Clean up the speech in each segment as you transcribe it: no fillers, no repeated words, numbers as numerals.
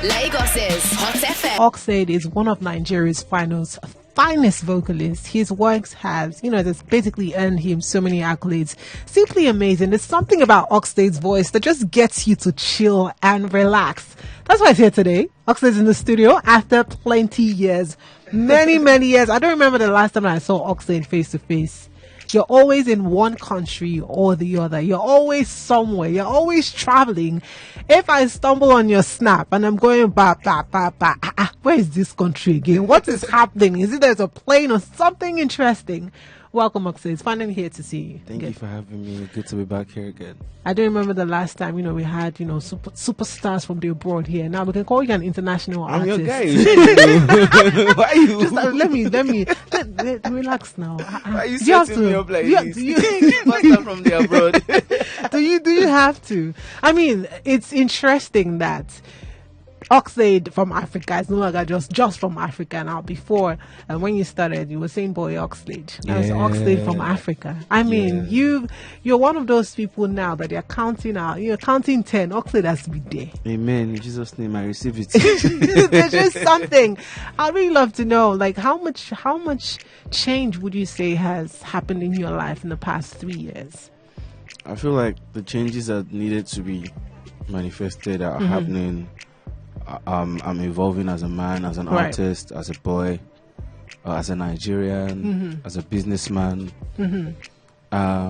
Lagos's Hot FM. Oxlade is one of Nigeria's finest vocalists. His works has, that's basically earned him so many accolades. Simply amazing. There's something about Oxlade's voice that just gets you to chill and relax. That's why he's here today. Oxlade's in the studio after plenty years. Many, many years. I don't remember the last time I saw Oxlade face to face. You're always in one country or the other. You're always somewhere. You're always traveling. If I stumble on your snap and I'm going where is this country again? What is happening? Is it there's a plane or something interesting? Welcome, Oxlade. It's finally here to see you. Thank you for having me. Good to be back here again. I don't remember the last time, we had, superstars from the abroad here. Now we can call you an international artist. I'm your guy. Why are you? Just let me relax now. Why are you setting me up like this? Superstar from the abroad. do you have to? I mean, it's interesting that Oxlade from Africa is no longer just from Africa now. Before, and when you started, you were saying boy Oxlade. Now it's Oxlade from Africa. I mean, you're one of those people now that they're counting out. You're counting 10. Oxlade has to be there. Amen. In Jesus' name, I receive it. There's just something. I'd really love to know, like, how much change would you say has happened in your life in the past 3 years? I feel like the changes that needed to be manifested are happening. I'm evolving as a man, as an artist, as a boy, as a Nigerian, as a businessman. I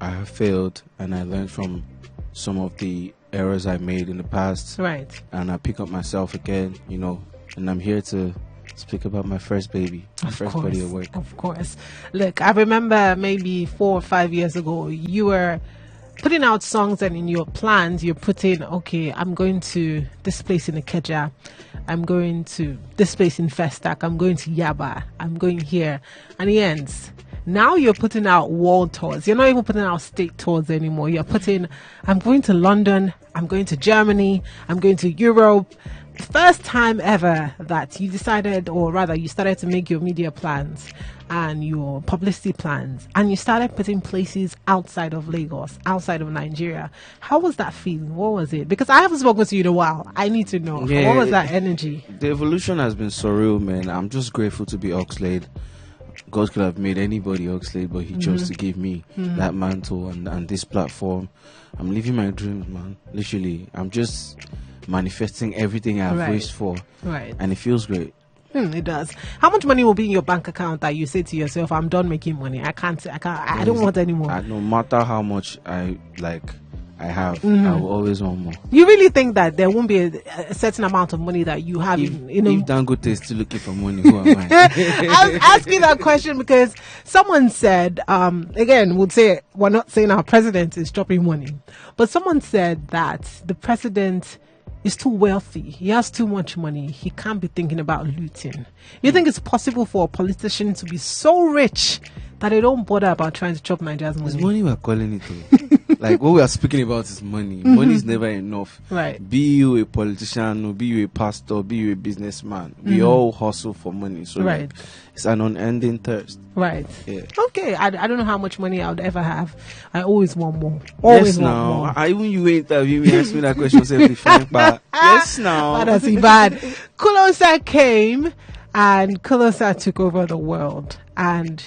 have failed, and I learned from some of the errors I made in the past. Right. And I pick up myself again, and I'm here to speak about my first baby, my first body of work. Of course. Look, I remember maybe 4 or 5 years ago, you were putting out songs, and in your plans you're putting, okay, I'm going to this place in Ikeja, I'm going to this place in Festac, I'm going to Yaba, I'm going here, and he ends. Now you're putting out world tours. You're not even putting out state tours anymore. You're putting, I'm going to London, I'm going to Germany, I'm going to Europe. First time ever that you decided, or rather you started to make your media plans and your publicity plans, and you started putting places outside of Lagos, outside of Nigeria. How was that feeling? What was it? Because I haven't spoken to you in a while. I need to know. What was that energy? The evolution has been surreal, man. I'm just grateful to be Oxlade. God could have made anybody Oxlade, but he chose to give me that mantle and this platform. I'm living my dreams, man. Literally, I'm just manifesting everything I've wished for. Right. And it feels great. It does. How much money will be in your bank account that you say to yourself, I'm done making money. I don't want any more. No matter how much I have, I will always want more. You really think that there won't be a certain amount of money that you have? If Dangote is still looking for money, who am I? I was asking that question because someone said, again, we'll say, we're not saying our president is dropping money, but someone said that the president is too wealthy. He has too much money. He can't be thinking about looting. You think it's possible for a politician to be so rich that they don't bother about trying to chop Nigeria's money? It's money we're calling it. Like, what we are speaking about is money. Money is never enough. Right. Be you a politician, or be you a pastor, be you a businessman. We all hustle for money. So like, it's an unending thirst. Right. Yeah. Okay. I don't know how much money I would ever have. I always want more. Always want more. Even you interview me, ask me that question. Yes, now. That's bad. Kulosa came, and Kulosa took over the world. And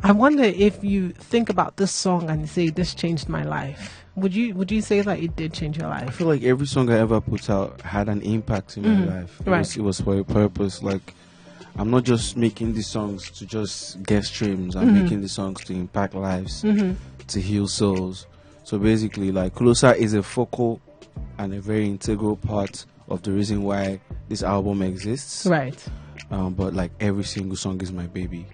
I wonder if you think about this song and say, this changed my life. Would you say that it did change your life? I feel like every song I ever put out had an impact in my life. It was for a purpose. Like, I'm not just making these songs to just get streams. I'm making these songs to impact lives, to heal souls. So basically, like, Closer is a focal and a very integral part of the reason why this album exists. Right. But like, every single song is my baby.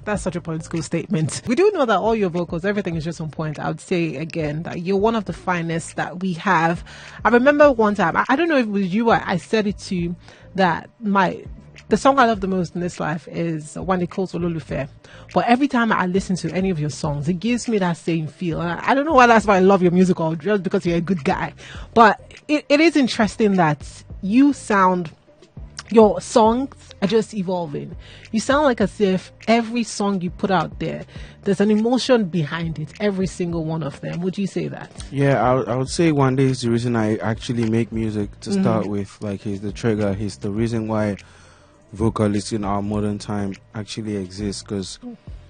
That's such a political statement. We do know that all your vocals, everything is just on point. I would say again that you're one of the finest that we have. I remember one time, I don't know if it was you, I said it to you, that the song I love the most in this life is one they call Ololufe. But every time I listen to any of your songs, it gives me that same feel. And I don't know why that's why I love your music, or just because you're a good guy. But it is interesting that you sound your songs are just evolving. You sound like as if every song you put out there, there's an emotion behind it, every single one of them. Would you say that? Yeah, I would say one day is the reason I actually make music to start with. Like, he's the trigger. He's the reason why vocalists in our modern time actually exist. Because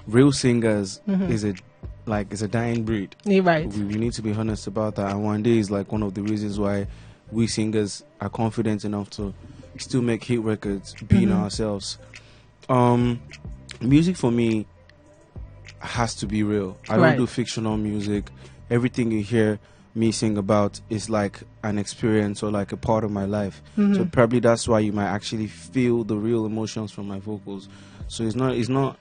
real singers is a dying breed. You're right. We need to be honest about that. And one day is like one of the reasons why we singers are confident enough to still make hit records, being ourselves. Music for me has to be real. I don't do fictional music. Everything you hear me sing about is like an experience or like a part of my life. So probably that's why you might actually feel the real emotions from my vocals. So it's not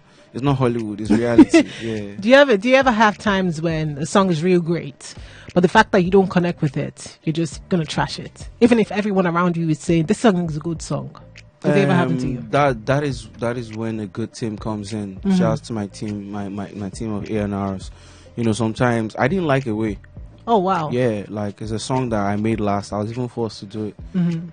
Hollywood, it's reality. Yeah. Do you ever have times when a song is real great, but the fact that you don't connect with it, you're just gonna trash it, even if everyone around you is saying this song is a good song? Does it ever happen to you? That is when a good team comes in. Shout out to my team, my team of A&Rs. You know, sometimes I didn't like Away. Oh wow. Yeah, like it's a song that I made last. I was even forced to do it.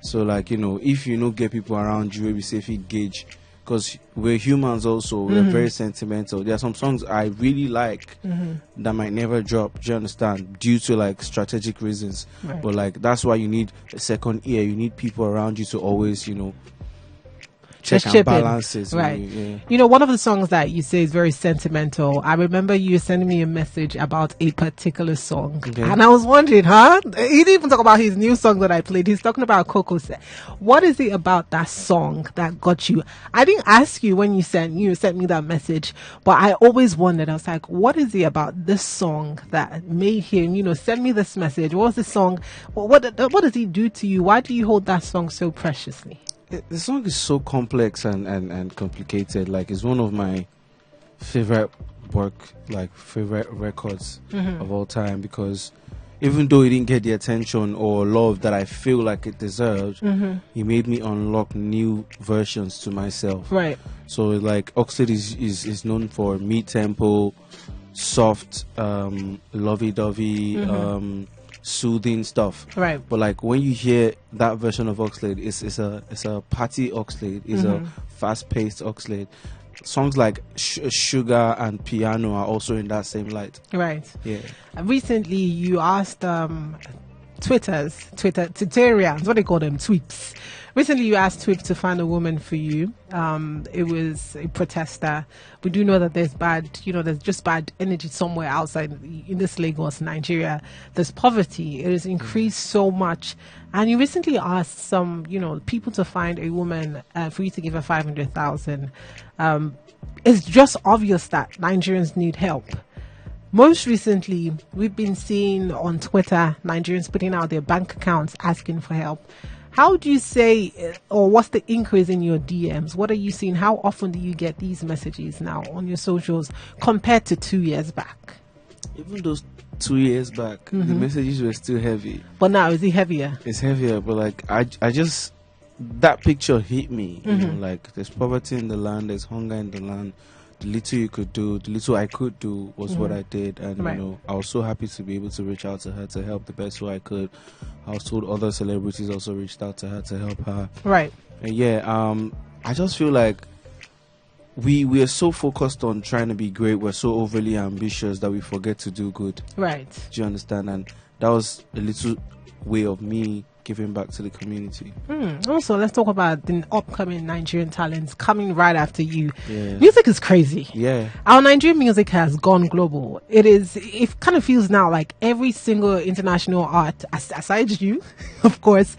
So like, you know, if you don't get people around you, maybe say if you gauge, because we're humans also, we're very sentimental. There are some songs I really like that might never drop, do you understand, due to like strategic reasons. But like, that's why you need a second ear. You need people around you to always, you know, check and balances. Right. Yeah. You know, one of the songs that you say is very sentimental. I remember you sending me a message about a particular song. Okay. And I was wondering, he didn't even talk about his new song that I played. He's talking about Coco. What is it about that song that got you? I didn't ask you when you sent me that message, but I always wondered. I was like, what is it about this song that made him, send me this message? What was the song? What does he do to you? Why do you hold that song so preciously? The song is so complex and complicated. Like, it's one of my favorite records of all time, because even though it didn't get the attention or love that I feel like it deserved, it made me unlock new versions to myself. Right. So like, Oxlade is known for mid-tempo, soft, lovey-dovey, soothing stuff. Right. But like, when you hear that version of Oxlade, it's a party Oxlade, it's a fast-paced Oxlade. Songs like Sugar and Piano are also in that same light. Right. Yeah. Recently, you asked Twitterians, what they call them, tweeps. Recently, you asked Tweep to find a woman for you. It was a protester. We do know that there's there's just bad energy somewhere outside in this Lagos, Nigeria. There's poverty. It has increased so much. And you recently asked some, people to find a woman for you to give her 500,000. It's just obvious that Nigerians need help. Most recently, we've been seeing on Twitter Nigerians putting out their bank accounts asking for help. How do you say, or what's the increase in your DMs? What are you seeing? How often do you get these messages now on your socials compared to 2 years back? Even those 2 years back, the messages were still heavy. But now, is it heavier? It's heavier, but like, I just, that picture hit me. Like, there's poverty in the land, there's hunger in the land. The little you could do, the little I could do was what I did. And, I was so happy to be able to reach out to her to help the best way I could. I was told other celebrities also reached out to her to help her. Right. And I just feel like we are so focused on trying to be great. We're so overly ambitious that we forget to do good. Right. Do you understand? And that was a little way of me giving back to the community. Also, let's talk about the upcoming Nigerian talents coming right after you. Yeah. Music is crazy. Yeah. Our Nigerian music has gone global. It kind of feels now like every single international art, aside you, of course,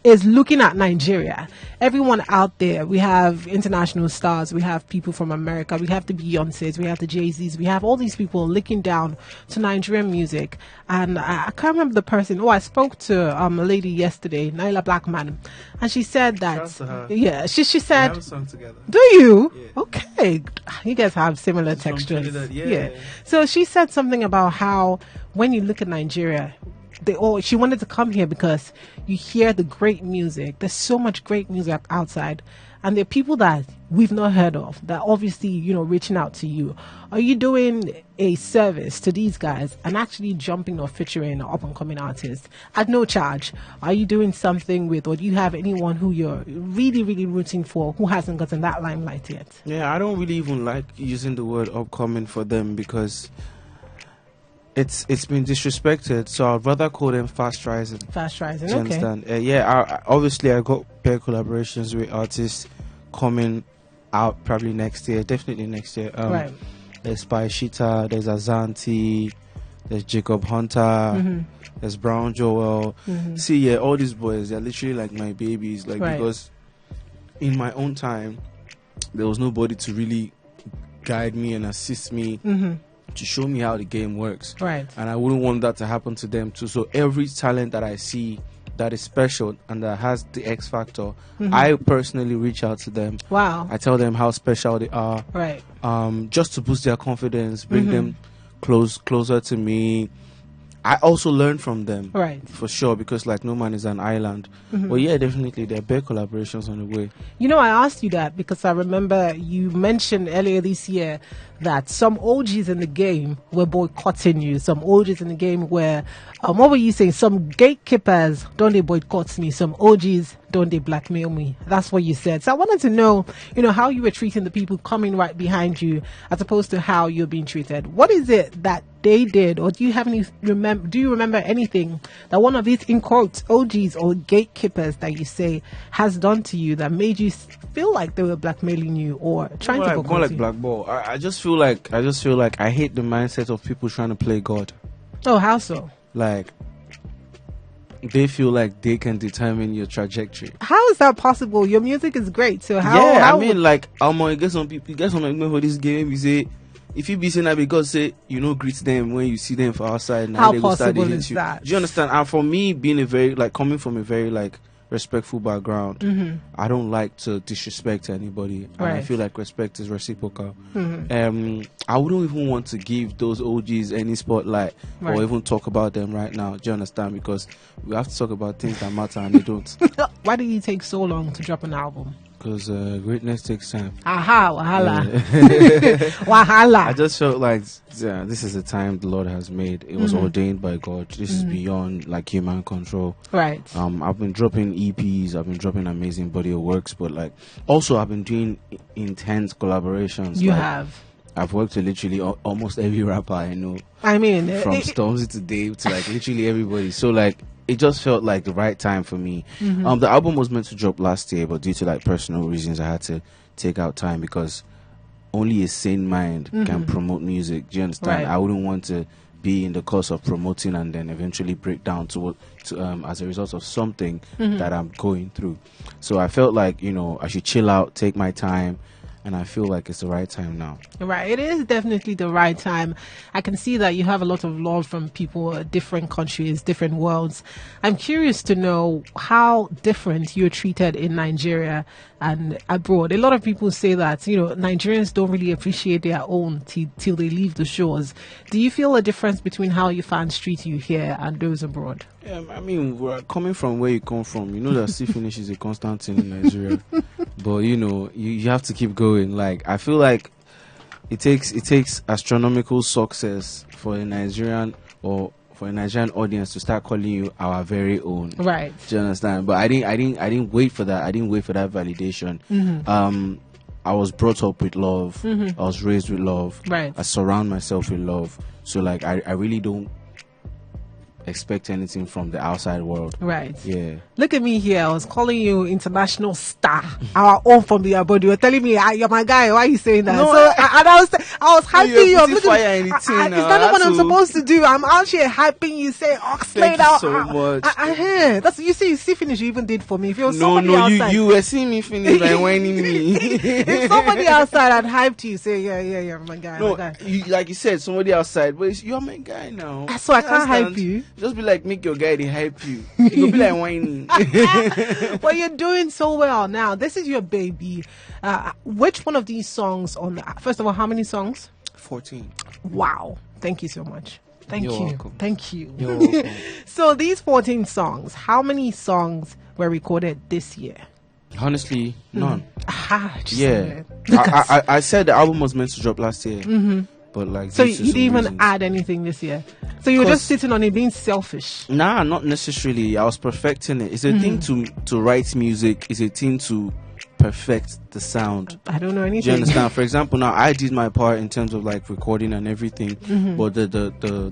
is looking at Nigeria. Everyone out there, we have international stars, we have people from America, we have the Beyoncés, we have the Jay-Z's, we have all these people looking down to Nigerian music. And I can't remember the person. I spoke to a lady yesterday, Naila Blackman, and she said that, she said, we have a song together. Do you? Yeah. Okay, you guys have similar textures. Yeah. So she said something about how when you look at Nigeria, she wanted to come here because you hear the great music. There's so much great music outside, and there are people that we've not heard of that obviously, you know, reaching out to you. Are you doing a service to these guys and actually jumping or featuring up and coming artists at no charge? Are you doing something with, or do you have anyone who you're really, really rooting for who hasn't gotten that limelight yet? Yeah, I don't really even like using the word upcoming for them because it's been disrespected. So I'd rather call them fast rising. Fast rising, Do you okay. understand? Obviously I got pair collaborations with artists coming out probably next year, definitely next year. Right. There's Spy Shita, there's Azanti, there's Jacob Hunter, there's Brown Joel. See, yeah, all these boys, they're literally like my babies. Like, Right. because in my own time, there was nobody to really guide me and assist me to show me how the game works. Right. And I wouldn't want that to happen to them too. So every talent that I see that is special and that has the X factor, I personally reach out to them. Wow. I tell them how special they are. Right. Just to boost their confidence, bring them closer to me. I also learn from them. Right. For sure, because like no man is an island. But yeah, definitely there are big collaborations on the way. You know, I asked you that because I remember you mentioned earlier this year that some OGs in the game were boycotting you. Some OGs in the game were, what were you saying? Some gatekeepers, don't they boycott me? Some OGs, don't they blackmail me? That's what you said. So I wanted to know, you know, how you were treating the people coming right behind you as opposed to how you're being treated. What is it that they did, or do you have any do you remember anything that one of these, in quotes, OGs or gatekeepers that you say has done to you that made you feel like they were blackmailing you or trying to More like blackball. I just feel like I hate the mindset of people trying to play God. Oh, how so? Like, they feel like they can determine your trajectory. How is that possible? Your music is great, so how? Yeah, how I mean, like, you get some people, you get some like for this game. You say, if you be saying that because say you know greet them when you see them for outside, now How they go start possible to hit is you. that? Do you understand? And for me, being a very like coming from a very like respectful background, I don't like to disrespect anybody, and I Right. feel like respect is reciprocal. I wouldn't even want to give those OGs any spotlight Right. or even talk about them right now. Do you understand? Because we have to talk about things that matter and they don't. Why did it take so long to drop an album? Because greatness takes time. Aha, wahala. I Wahala. just felt like this is the time the Lord has made. It was ordained by God. This is beyond like human control. Right. I've been dropping EPs. I've been dropping amazing body of works, but like also I've been doing intense collaborations. You like, have. I've worked with literally almost every rapper I know, I mean, from Stormzy to Dave to like literally everybody. So like it just felt like the right time for me. The album was meant to drop last year, but due to like personal reasons, I had to take out time because only a sane mind can promote music. Do you understand? Right. I wouldn't want to be in the course of promoting and then eventually break down to as a result of something that I'm going through. So I felt like, you know, I should chill out, take my time, and I feel like it's the right time now. Right, it is definitely the right time. I can see that you have a lot of love from people, different countries, different worlds. I'm curious to know how different you're treated in Nigeria and abroad. A lot of people say that, you know, Nigerians don't really appreciate their own till they leave the shores. Do you feel a difference between how your fans treat you here and those abroad? Yeah, I mean, we're coming from where you come from. You know that still finish is a constant thing in Nigeria. But, you know, you have to keep going. Like, I feel like it takes astronomical success for a Nigerian audience to start calling you our very own. Right. Do you understand? But I didn't wait for that. I didn't wait for that validation. I was brought up with love. I was raised with love. Right. I surround myself with love. So like I really don't expect anything from the outside world. Right. Yeah. Look at me here. I was calling you international star, our own from the abroad. You were telling me, you're my guy. Why are you saying that? No, so I was hyping you up. Look fire in the tin Is that not what I'm supposed to do? I'm out here hyping you, say Oxlade Thank you out. so much. I hear. That's you see finish you even did for me. If it was somebody outside, you were seeing me finish by whining me. if somebody outside had hyped you, say yeah, my guy. No, my guy. like you said, somebody outside, but you're my guy now. So I can't hype Understand? you. Just be like, make your guy to hype you. It will be like whining. Well, you're doing so well now. This is your baby. Which one of these songs first of all, how many songs? 14. Wow. Thank you so much. Thank You're you. welcome. Thank you. You're welcome. So these 14 songs, how many songs were recorded this year? Honestly, none. Aha, just Yeah, I said the album was meant to drop last year, but like so due you to didn't some even reasons- add anything this year. So you were just 'Cause- sitting on it, being selfish. Nah, not necessarily. I was perfecting it. It's a thing to write music. It's a thing to perfect the sound. I don't know Do you anything. understand? For example, now I did my part in terms of like recording and everything, but the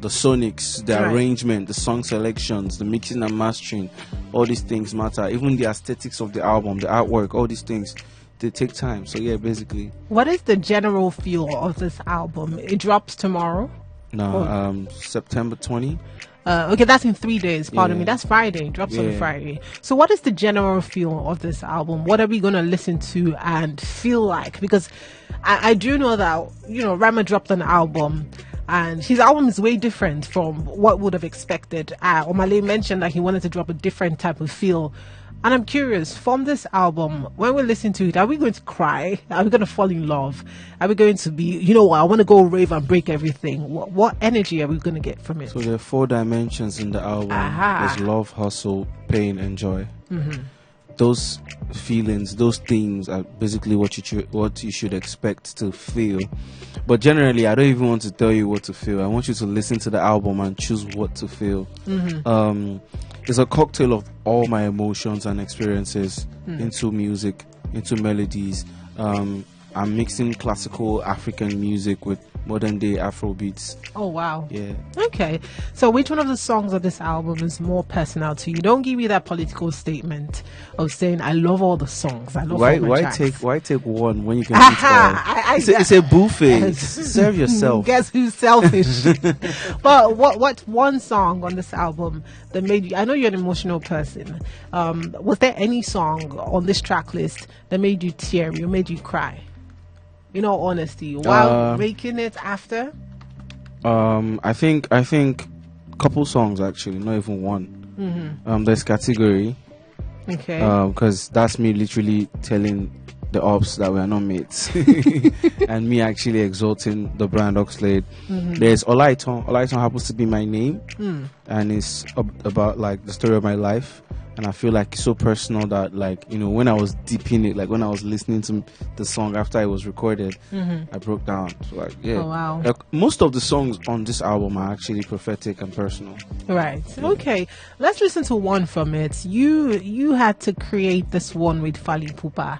sonics, the Right. arrangement, the song selections, the mixing and mastering, all these things matter. Even the aesthetics of the album, the artwork, all these things, they take time. So yeah, basically, What is the general feel of this album? It drops tomorrow. no, September 20. Okay, that's in 3 days. Pardon me. Yeah. That's Friday. It drops on Yeah. Friday. So, what is the general feel of this album? What are we gonna listen to and feel like? Because I do know that Rama dropped an album, and his album is way different from what would have expected. Omale mentioned that he wanted to drop a different type of feel. And I'm curious, from this album, when we listen to it, are we going to cry? Are we going to fall in love? Are we going to be, I want to go rave and break everything? What energy are we going to get from it? So there are 4 dimensions in the album. Aha. There's love, hustle, pain, and joy. Those feelings, those things are basically what you should expect to feel. But generally, I don't even want to tell you what to feel. I want you to listen to the album and choose what to feel. It's a cocktail of all my emotions and experiences into music, into melodies. I'm mixing classical African music with modern day Afro beats. Oh, wow. Yeah. Okay. So which one of the songs of this album is more personal to you? Don't give me that political statement of saying, I love all the songs. I love all my tracks. Why take one when you can eat all? It's a buffet. Serve yourself. Guess who's selfish? But what's one song on this album that made you, I know you're an emotional person. Was there any song on this track list that made you teary or made you cry? In all honesty, while making it after? I think couple songs actually, not even one. There's Category. Okay. Because that's me literally telling the ops that we are not mates, and me actually exalting the brand Oxlade. There's Olaiton. Olaiton happens to be my name, and it's about like the story of my life. And I feel like it's so personal that, like, when I was deep in it, like when I was listening to the song after it was recorded, I broke down. So, like, yeah. Oh, wow. Like, most of the songs on this album are actually prophetic and personal. Right. Okay. Let's listen to one from it. You had to create this one with Fally Ipupa.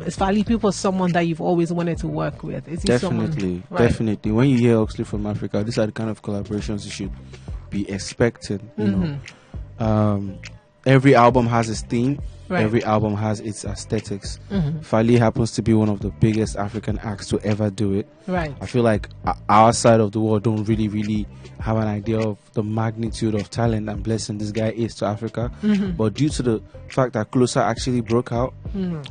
Is Fally Ipupa someone that you've always wanted to work with? Is he Definitely. Right. Definitely. When you hear Oxlade from Africa, these are the kind of collaborations you should be expecting. You know. Every album has its theme. Right. Every album has its aesthetics. Fally happens to be one of the biggest African acts to ever do it. Right. I feel like our side of the world don't really have an idea of the magnitude of talent and blessing this guy is to Africa. But due to the fact that Closer actually broke out,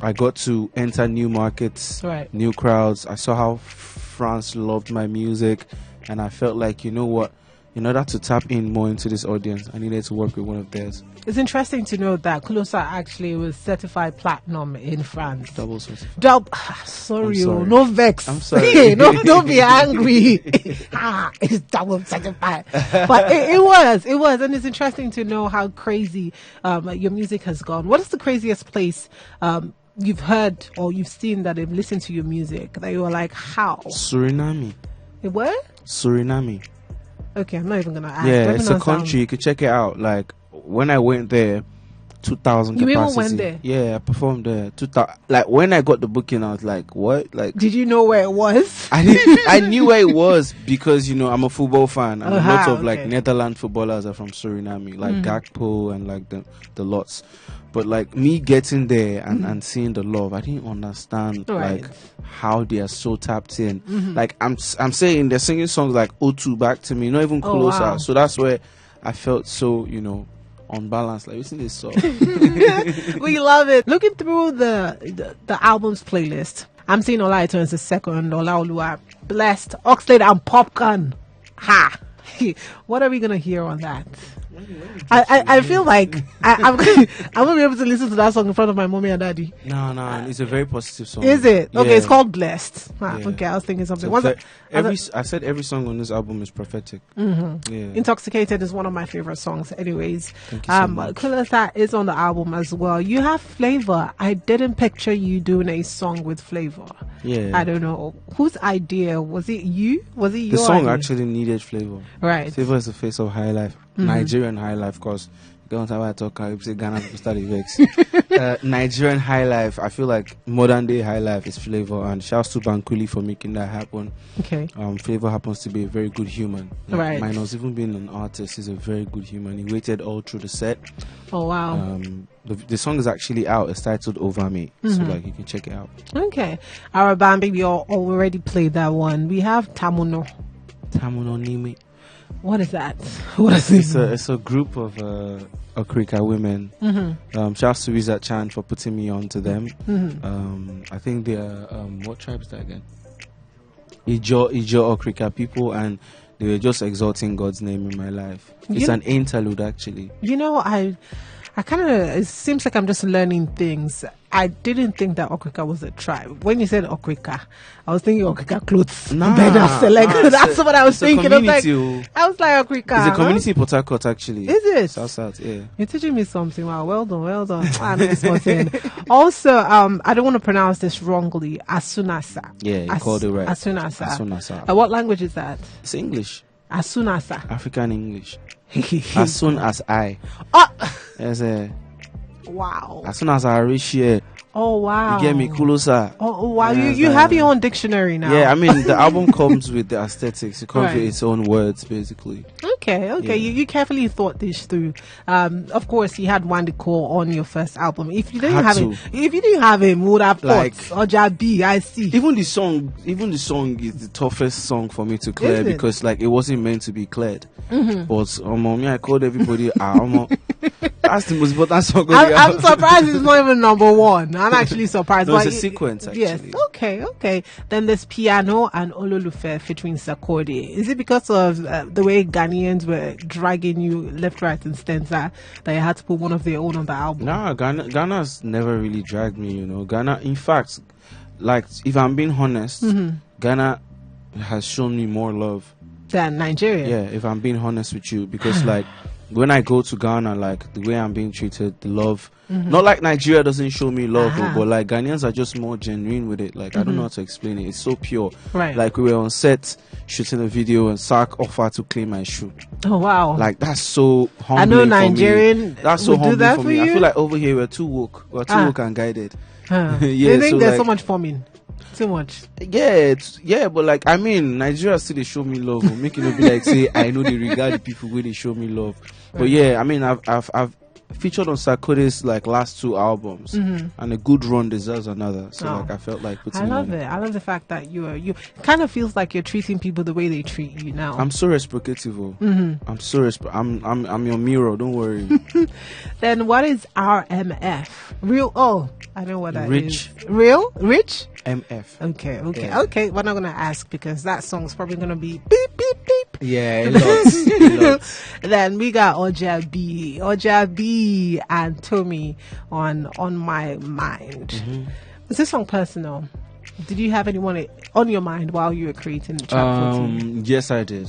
I got to enter new markets, Right. new crowds. I saw how France loved my music, and I felt like, you know what? In order to tap in more into this audience, I needed to work with one of theirs. It's interesting to know that Closer actually was certified platinum in France. Double certified. Sorry, I'm sorry. no vex. I'm sorry. No, don't be angry. It's double certified. But it was, and it's interesting to know how crazy your music has gone. What is the craziest place you've heard or you've seen that they've listened to your music that you were like, how? Suriname. Where? Suriname. Okay, I'm not even gonna ask. Yeah, Let me it's not a country. You could check it out. Like, when I went there, 2,000 You capacity. even went there? Yeah, I performed there. 2,000. Like, when I got the booking, I was like, what? Like, Did you know where it was? I knew where it was because, I'm a football fan. And lots of, like, okay. Netherlands footballers are from Suriname. Like, Gakpo and, like, the lots. But, like, me getting there and seeing the love, I didn't understand, Right. like, how they are so tapped in. Like, I'm saying they're singing songs like O2 Back to Me, not even Oh, Closer. wow. So that's where I felt so, unbalanced. Like, listen to this song. We love it. Looking through the albums playlist, I'm seeing Olaiton as the second, Olaoluwa, Blessed, Oxlade, and Popcorn. Ha! What are we gonna hear on that? I feel like I won't be able to listen to that song in front of my mommy and daddy. No, it's a very positive song. Is it? Okay, Yeah. it's called Blessed. Ah, Yeah. okay, I was thinking something. So What's I said every song on this album is prophetic. Mm-hmm. Yeah. Intoxicated is one of my favorite songs anyways. Thank you so much. Kulasa is on the album as well. You have Flavor. I didn't picture you doing a song with Flavor. Yeah. I don't know. Whose idea? Was it you? Was it your The song idea? actually needed Flavor. Right. Flavor is the face of high life. Nigerian high life, cause don't have I talk. I say Ghana people study vex. Nigerian high life. I feel like modern day high life is Flavor, and shouts to Bankuli for making that happen. Okay. Flavor happens to be a very good human. Right. Minus even being an artist, he's a very good human. He waited all through the set. Oh wow. The song is actually out. It's titled Over Me, so like you can check it out. Okay. Our band baby already played that one. We have Tamuno. Tamuno Nimi. What is that? What is it? It's a group of Okrika women. Shouts to Rizat Chan for putting me on to them. I think they are what tribe is that again? Ijo Okrika people, and they were just exalting God's name in my life. It's an interlude actually. You know, I kind of, it seems like I'm just learning things. I didn't think that Okrika was a tribe. When you said Okrika, I was thinking Okrika clothes. That's what I was thinking. I was like Okrika. It's a community in Port Harcourt actually. Is it? South, yeah. You're teaching me something. Wow, well done. I know this one's in. Also, I don't want to pronounce this wrongly. Asunasa. Yeah, you called it right. Asunasa. What language is that? It's English. Asunasa. African English. As soon as I. Oh! Yes, Wow. as soon as I reach here, Oh wow. you get me closer. Oh wow. Yes, You have your own dictionary now. Yeah, I mean the album comes with the aesthetics. It comes Right. with its own words, basically. Okay. Yeah. You carefully thought this through. Of course, you had Wandiko on your first album. If you didn't Had have him, to. if you didn't have him, we would have Like- thought Ojabi. I see. Even the song is the toughest song for me to clear Is it? because like it wasn't meant to be cleared. But me, I called everybody. That's the most important song. on the I'm album. surprised it's not even number one. I'm actually surprised. No, it's but a sequence, Yes. actually. Okay. Then there's Piano and Ololufe featuring Sarkodie. Is it because of the way Ghanaians were dragging you left, right, and center that you had to put one of their own on the album? Nah, Ghana's never really dragged me, Ghana, in fact, like, if I'm being honest, Ghana has shown me more love. Than Nigeria. Yeah, if I'm being honest with you, because, like, when I go to Ghana, like, the way I'm being treated, the love, not like Nigeria doesn't show me love, but, like, Ghanaians are just more genuine with it. Like, I don't know how to explain it. It's so pure. Right. Like, we were on set shooting a video and Sark offered to clean my shoe. Oh wow. Like, that's so humbling. I know for me. Nigerian That's so would do humbling that for for me. I you? feel like over here we're too woke. We're too woke and guided. Huh. Yeah, They think so, there's like- so much forming. Too much. Yeah, but like I mean, Nigeria still they show me love. Make it not be like say I know they regard the people where they show me love. But yeah, I mean I've featured on Sarkodie's like last two albums, and a good run deserves another. So like I felt like putting I love in. it. I love the fact that you kind of feels like you're treating people the way they treat you now. I'm so reciprocative. I'm so I'm your mirror. Don't worry. Then what is RMF? Real? Oh, I know what that is. Rich. Real? Rich? MF. Okay. Yeah. Okay. We're not gonna ask because that song's probably gonna be beep beep beep. Yeah, a lot. Then we got Oja B and Tommy on My Mind. Is this song personal? Did you have anyone on your mind while you were creating the track? Yes, I did.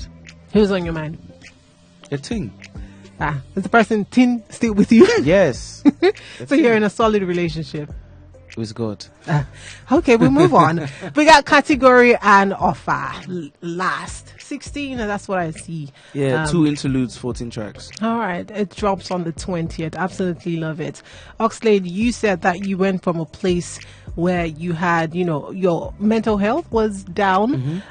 Who's on your mind? A thing. Is the person tin still with you? Yes. So you're in a solid relationship. With God. Okay, we'll move on. We got Category and Offer last 16. That's what I see. Yeah, 2 interludes, 14 tracks. All right, it drops on the 20th. Absolutely love it. Oxlade, you said that you went from a place where you had, your mental health was down.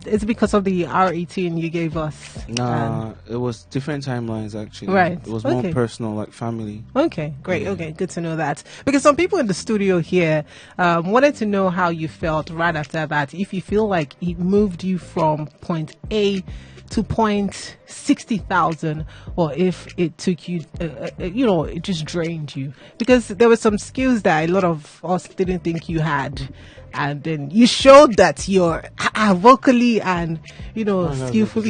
It's because of the R18 you gave us. Nah, it was different timelines actually. Right. It was more personal, like family. Okay, great. Yeah. Okay, good to know that. Because some people in the studio here wanted to know how you felt right after that. If you feel like it moved you from point A to point 60,000, or if it took you, it just drained you. Because there were some skills that a lot of us didn't think you had. And then you showed that you're vocally and, skillfully.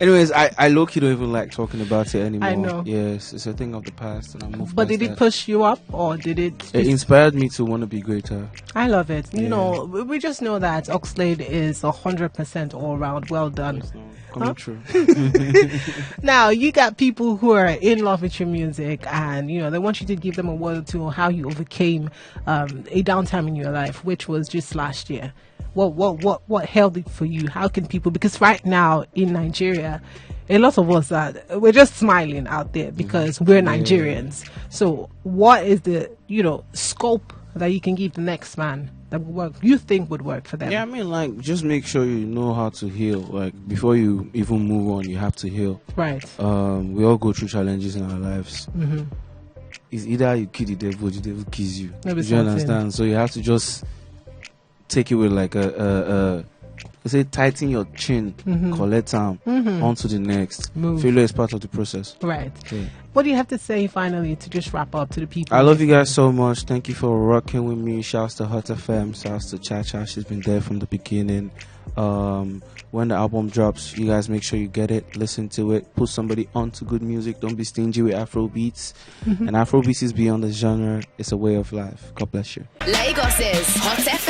Anyways, I low-key don't even like talking about it anymore. I know. Yes, it's a thing of the past, and I moved. But did it push you up, or did it? It inspired me to want to be greater. I love it. You know, we just know that Oxlade is 100% all round. Well done. Coming true. Now you got people who are in love with your music, and you know they want you to give them a word or two on how you overcame a downtime in your life, which was just last year. What held it for you? How can people? Because right now in Nigeria, a lot of us we're just smiling out there because we're Nigerians. So what is the scope that you can give the next man that would work? You think would work for them? Yeah, I mean, like, just make sure you know how to heal. Like, before you even move on, you have to heal. Right. We all go through challenges in our lives. It's either you kill the devil or the devil kills you. Do you understand? So you have to just take it with like tighten your chin, collect time, on to the next. Failure is part of the process. Right. Yeah. What do you have to say finally to just wrap up to the people? I love you guys so much. Thank you for rocking with me. Shouts to Hot FM. Shouts to Cha. She's been there from the beginning. When the album drops, you guys make sure you get it, listen to it, put somebody onto good music. Don't be stingy with Afro beats. And Afro beats is beyond the genre. It's a way of life. God bless you. Lagos is Hot FM.